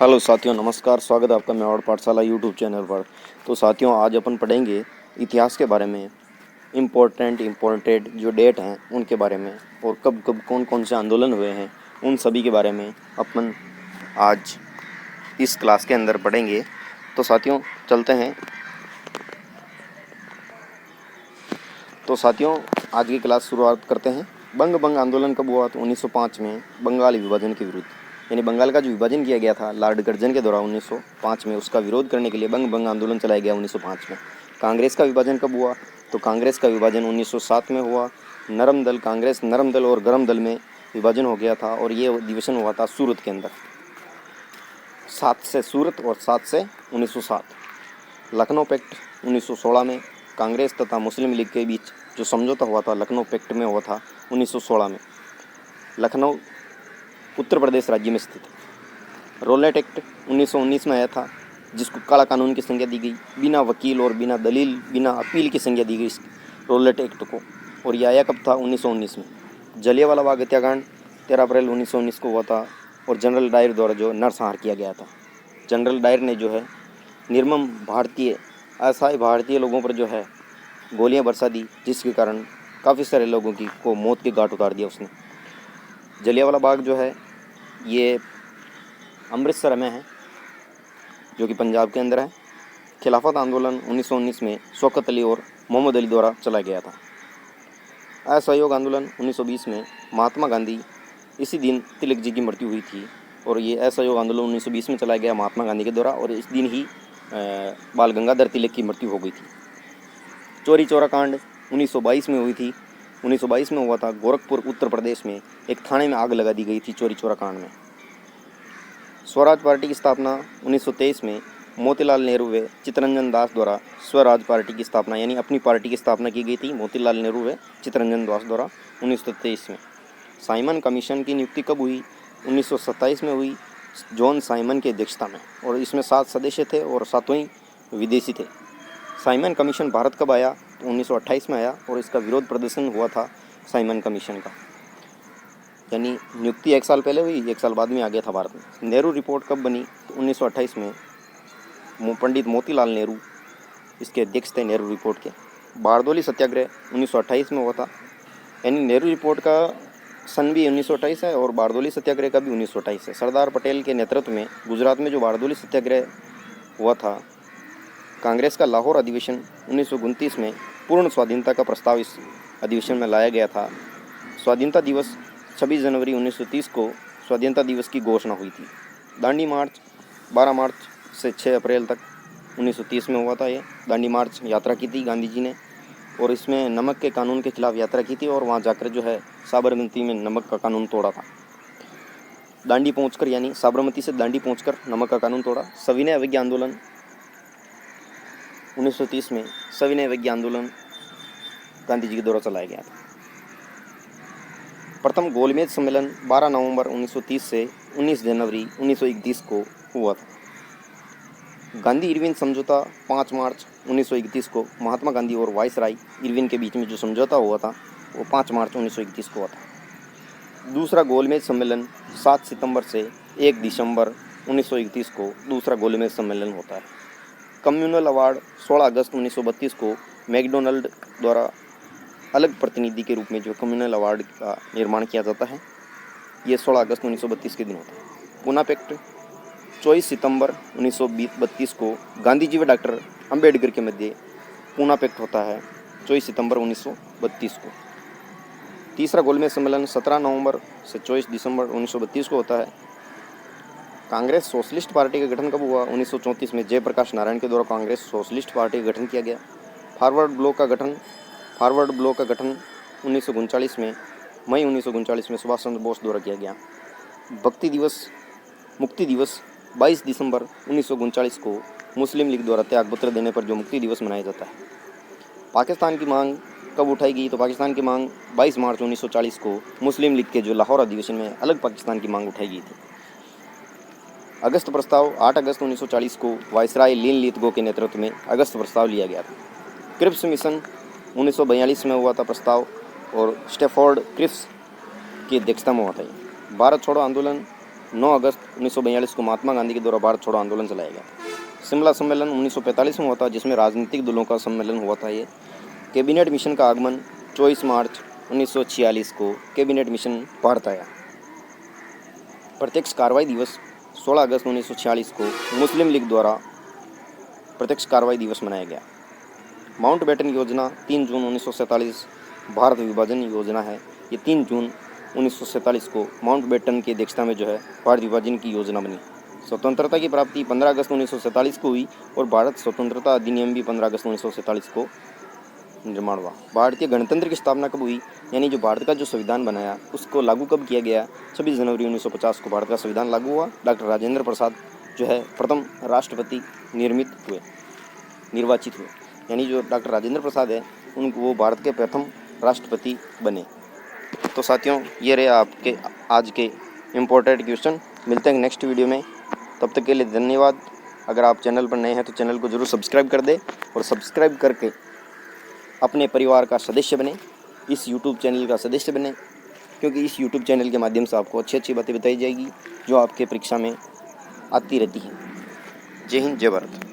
Hello साथियों, नमस्कार। स्वागत है आपका मेवाड़ पाठशाला यूट्यूब चैनल पर। तो साथियों, आज अपन पढ़ेंगे इतिहास के बारे में। इम्पोर्टेड जो डेट हैं उनके बारे में, और कब कब कौन कौन से आंदोलन हुए हैं उन सभी के बारे में अपन आज इस क्लास के अंदर पढ़ेंगे। तो साथियों चलते हैं। तो साथियों आज की क्लास शुरुआत करते हैं। बंग आंदोलन कब हुआ? तो 1905 में बंगाल विभाजन के विरुद्ध, यानी बंगाल का जो विभाजन किया गया था लॉर्ड कर्जन के द्वारा 1905 में, उसका विरोध करने के लिए बंग आंदोलन चलाया गया 1905 में। कांग्रेस का विभाजन कब हुआ? तो कांग्रेस का विभाजन 1907 में हुआ। नरम दल कांग्रेस, नरम दल और गरम दल में विभाजन हो गया था, और ये अधिवेशन हुआ था सूरत के अंदर। 7 से सूरत और 7 से 1907। लखनऊ पैक्ट 1916 में कांग्रेस तथा मुस्लिम लीग के बीच जो समझौता हुआ था लखनऊ पैक्ट में हुआ था 1916 में। लखनऊ उत्तर प्रदेश राज्य में स्थित है। रोलेट एक्ट 1919 में आया था, जिसको काला कानून की संज्ञा दी गई। बिना वकील और बिना दलील, बिना अपील की संज्ञा दी गई इस रोलेट एक्ट को। और यह आया कब था? 1919 में। जलियांवाला बाग हत्याकांड 13 अप्रैल 1919 को हुआ था, और जनरल डायर द्वारा जो नरसंहार किया गया था। जनरल डायर ने जो है निर्मम भारतीय, असहाय भारतीय लोगों पर जो है गोलियां बरसा दी, जिसके कारण काफ़ी सारे लोगों को मौत के घाट उतार दिया उसने। जलियांवाला बाग जो है ये अमृतसर में है, जो कि पंजाब के अंदर है। खिलाफत आंदोलन 1919 में शौकत अली और मोहम्मद अली द्वारा चलाया गया था। असहयोग आंदोलन 1920 में महात्मा गांधी, इसी दिन तिलक जी की मृत्यु हुई थी, और ये असहयोग आंदोलन 1920 में चलाया गया महात्मा गांधी के द्वारा, और इस दिन ही बाल गंगाधर तिलक की मृत्यु हो गई थी। चोरी चौरा कांड 1922 में हुई थी। 1922 में हुआ था। गोरखपुर उत्तर प्रदेश में एक थाने में आग लगा दी गई थी चोरी चौरा कांड में। स्वराज पार्टी की स्थापना 1923 में मोतीलाल नेहरू व चित्तरंजन दास द्वारा स्वराज पार्टी की स्थापना, यानी अपनी पार्टी की स्थापना की गई थी मोतीलाल नेहरू व चित्तरंजन दास द्वारा 1923 में। साइमन कमीशन की नियुक्ति कब हुई? 1927 में हुई, जॉन साइमन की अध्यक्षता में, और इसमें 7 सदस्य थे और 7 ही विदेशी थे। साइमन कमीशन भारत कब आया? तो 1928 में आया, और इसका विरोध प्रदर्शन हुआ था साइमन कमीशन का, यानी नियुक्ति 1 साल पहले हुई, 1 साल बाद में आ गया था भारत में। नेहरू रिपोर्ट कब बनी? तो 1928 में पंडित मोतीलाल नेहरू इसके अध्यक्ष थे नेहरू रिपोर्ट के। बारदोली सत्याग्रह 1928 में हुआ था, यानी नेहरू रिपोर्ट का सन भी 1928 है और बारदोली सत्याग्रह का भी 1928 है। सरदार पटेल के नेतृत्व में गुजरात में जो बारदोली सत्याग्रह हुआ था। कांग्रेस का लाहौर अधिवेशन 1929 में पूर्ण स्वाधीनता का प्रस्ताव इस अधिवेशन में लाया गया था। स्वाधीनता दिवस 26 जनवरी 1930 को स्वाधीनता दिवस की घोषणा हुई थी। दांडी मार्च 12 मार्च से 6 अप्रैल तक 1930 में हुआ था। ये दांडी मार्च यात्रा की थी गांधी जी ने, और इसमें नमक के कानून के खिलाफ यात्रा की थी, और वहाँ जाकर जो है साबरमती में नमक का कानून तोड़ा था। दांडी पहुंचकर, यानी साबरमती से दांडी पहुंचकर नमक का कानून तोड़ा। सविनय अवज्ञा आंदोलन 1930 में सविनय अवज्ञा आंदोलन गांधी जी के द्वारा चलाया गया था। प्रथम गोलमेज सम्मेलन 12 नवंबर 1930 से 19 जनवरी 1931 को हुआ था। गांधी इरविन समझौता 5 मार्च 1931 को महात्मा गांधी और वायसराय इरविन के बीच में जो समझौता हुआ था वो 5 मार्च 1931 को हुआ था। दूसरा गोलमेज सम्मेलन 7 सितंबर से 1 दिसंबर 1931 को दूसरा गोलमेज सम्मेलन होता है। कम्युनल अवार्ड 16 अगस्त 1932 को मैकडोनल्ड द्वारा अलग प्रतिनिधि के रूप में जो कम्युनल अवार्ड का निर्माण किया जाता है, ये 16 अगस्त 1932 के दिन होता है। पूना पैक्ट 24 सितंबर 1932 को गांधी जी व डॉक्टर अंबेडकर के मध्य पूना पैक्ट होता है 24 सितंबर 1932 को। तीसरा गोलमेज सम्मेलन 17 नवंबर से 24 दिसंबर 1932 को होता है। कांग्रेस सोशलिस्ट पार्टी का गठन कब हुआ? 1934 में जयप्रकाश नारायण के द्वारा कांग्रेस सोशलिस्ट पार्टी का गठन किया गया। फॉरवर्ड ब्लॉक का गठन 1939 में, मई 1939 में सुभाष चंद्र बोस द्वारा किया गया। मुक्ति दिवस 22 दिसंबर 1939 को मुस्लिम लीग द्वारा त्यागपत्र देने पर जो मुक्ति दिवस मनाया जाता है। पाकिस्तान की मांग कब उठाई गई? तो पाकिस्तान की मांग 22 मार्च 1940 को मुस्लिम लीग के जो लाहौर अधिवेशन में अलग पाकिस्तान की मांग उठाई गई थी। अगस्त प्रस्ताव 8 अगस्त 1940 को वायसराय लिन लिथगो के नेतृत्व में अगस्त प्रस्ताव लिया गया था। क्रिप्स मिशन 1942 में हुआ था प्रस्ताव, और स्टैफोर्ड क्रिप्स की अध्यक्षता में हुआ था। भारत छोड़ो आंदोलन 9 अगस्त 1942 को महात्मा गांधी के द्वारा भारत छोड़ो आंदोलन चलाया गया था। शिमला सम्मेलन 1945 में हुआ था, जिसमें राजनीतिक दलों का सम्मेलन हुआ था। ये कैबिनेट मिशन का आगमन 24 मार्च 1946 को कैबिनेट मिशन भारत आया। प्रत्यक्ष कार्रवाई दिवस 16 अगस्त 1946 को मुस्लिम लीग द्वारा प्रत्यक्ष कार्रवाई दिवस मनाया गया। माउंटबेटन योजना 3 जून 1947 भारत विभाजन योजना है। ये 3 जून 1947 को माउंटबेटन की अध्यक्षता में जो है भारत विभाजन की योजना बनी। स्वतंत्रता की प्राप्ति 15 अगस्त 1947 को हुई और भारत स्वतंत्रता अधिनियम भी 15 अगस्त 1947 को निर्माण हुआ। भारतीय गणतंत्र की स्थापना कब हुई, यानी जो भारत का जो संविधान बनाया उसको लागू कब किया गया? 26 जनवरी 1950 को भारत का संविधान लागू हुआ। डॉक्टर राजेंद्र प्रसाद जो है प्रथम राष्ट्रपति निर्वाचित हुए, यानी जो डॉक्टर राजेंद्र प्रसाद है उनको वो भारत के प्रथम राष्ट्रपति बने। तो साथियों, ये रहे आपके आज के इम्पोर्टेंट क्वेश्चन। मिलते हैं नेक्स्ट वीडियो में, तब तक के लिए धन्यवाद। अगर आप चैनल पर नए हैं तो चैनल को ज़रूर सब्सक्राइब कर दें और सब्सक्राइब करके अपने परिवार का सदस्य बने, इस यूट्यूब चैनल का सदस्य बने, क्योंकि इस यूट्यूब चैनल के माध्यम से आपको अच्छी अच्छी बातें बताई जाएगी जो आपके परीक्षा में आती रहती हैं। जय हिंद, जय भारत।